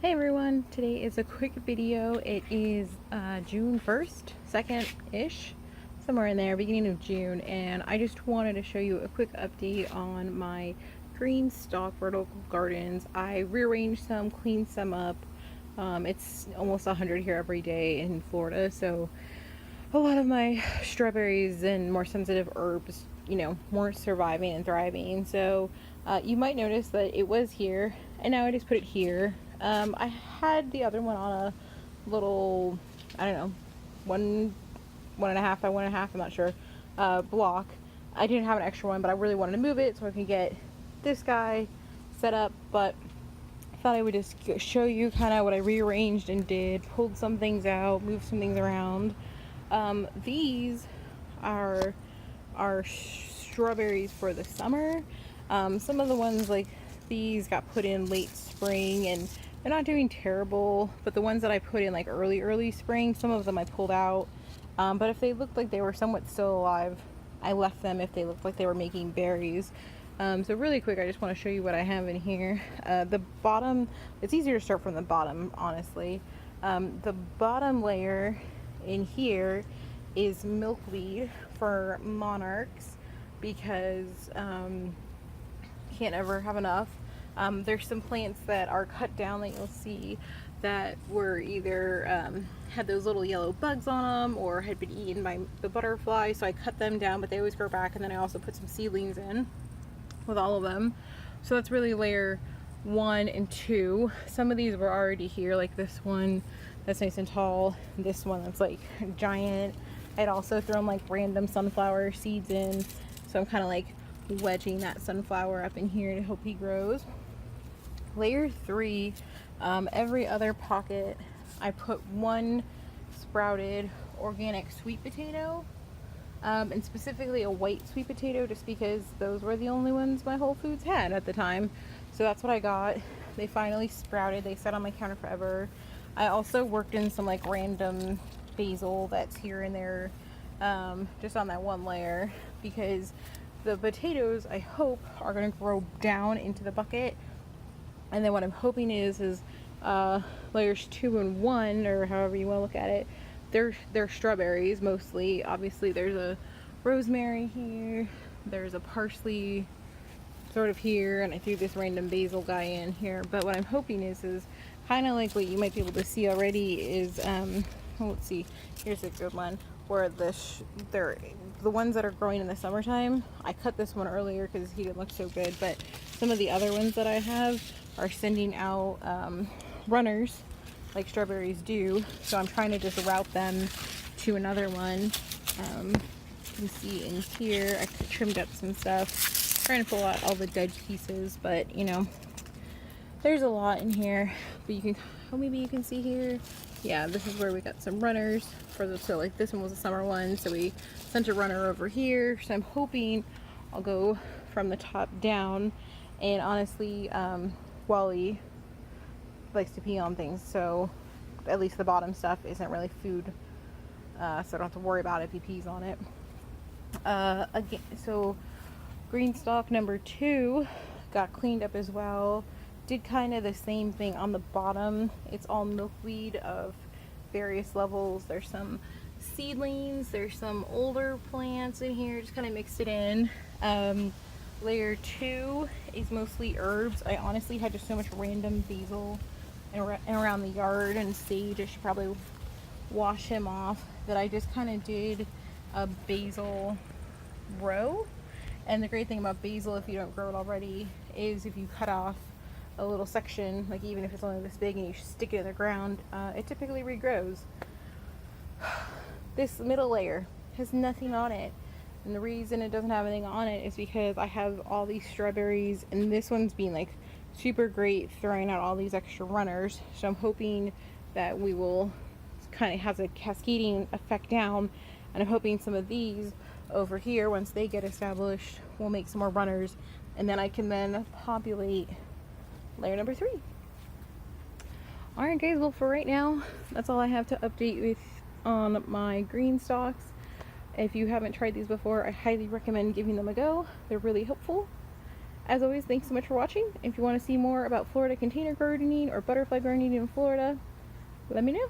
Hey everyone, today is a quick video. It is June 1st, 2nd-ish, somewhere in there, beginning of June, and I just wanted to show you a quick update on my GreenStalk vertical gardens. I rearranged some, cleaned some up. It's almost 100 here every day in Florida, so a lot of my strawberries and more sensitive herbs, weren't surviving and thriving. So you might notice that it was here, and now I just put it here. I had the other one on a little, I don't know, one and a half by 1.5, I'm not sure, block. I didn't have an extra one, but I really wanted to move it so I could get this guy set up. But I thought I would just show you kind of what I rearranged and did, pulled some things out, moved some things around. These are strawberries for the summer. Some of the ones like these got put in late spring and they're not doing terrible, but the ones that I put in like early spring, some of them I pulled out. But if they looked like they were somewhat still alive, I left them if they looked like they were making berries. So really quick, I just want to show you what I have in here. The bottom, it's easier to start from the bottom, honestly. The bottom layer in here is milkweed for monarchs because can't ever have enough. There's some plants that are cut down that you'll see that were either had those little yellow bugs on them or had been eaten by the butterfly, so I cut them down, but they always grow back. And then I also put some seedlings in with all of them. So that's really layer 1 and 2. Some of these were already here, like this one that's nice and tall, this one that's like giant. I'd also thrown like random sunflower seeds in, so I'm kind of like wedging that sunflower up in here to hope he grows. Layer 3, every other pocket I put one sprouted organic sweet potato, and specifically a white sweet potato, just because those were the only ones my Whole Foods had at the time. So that's what I got. They finally sprouted. They sat on my counter forever. I also worked in some like random basil that's here and there, just on that one layer, because the potatoes, I hope, are going to grow down into the bucket. And then what I'm hoping is layers 2 and 1, or however you want to look at it, they're strawberries mostly. Obviously there's a rosemary here, there's a parsley sort of here, and I threw this random basil guy in here. But what I'm hoping is kind of like what you might be able to see already is, let's see, here's a good one, where they're the ones that are growing in the summertime. I cut this one earlier because he didn't look so good, but some of the other ones that I have are sending out runners like strawberries do, so I'm trying to just route them to another one. You can see in here I trimmed up some stuff, trying to pull out all the dead pieces, but there's a lot in here. But you can, maybe you can see here, yeah, this is where we got some runners for the, so like this one was a summer one, so we sent a runner over here. So I'm hoping I'll go from the top down. And honestly, Wally likes to pee on things, so at least the bottom stuff isn't really food, so I don't have to worry about it if he pees on it. Again, so GreenStalk number 2 got cleaned up as well. Did kind of the same thing on the bottom. It's all milkweed of various levels. There's some seedlings, there's some older plants in here, just kind of mixed it in. Layer 2 is mostly herbs. I honestly had just so much random basil and around the yard, and sage, I should probably wash him off, that I just kind of did a basil row. And the great thing about basil, if you don't grow it already, is if you cut off a little section, like even if it's only this big, and you stick it in the ground, it typically regrows. This middle layer has nothing on it, and the reason it doesn't have anything on it is because I have all these strawberries, and this one's being like super great, throwing out all these extra runners. So I'm hoping that we will kind of have a cascading effect down, and I'm hoping some of these over here, once they get established, will make some more runners, and then I can then populate layer number 3. Alright guys, well for right now, that's all I have to update with on my GreenStalks. If you haven't tried these before, I highly recommend giving them a go. They're really helpful. As always, thanks so much for watching. If you want to see more about Florida container gardening or butterfly gardening in Florida, let me know.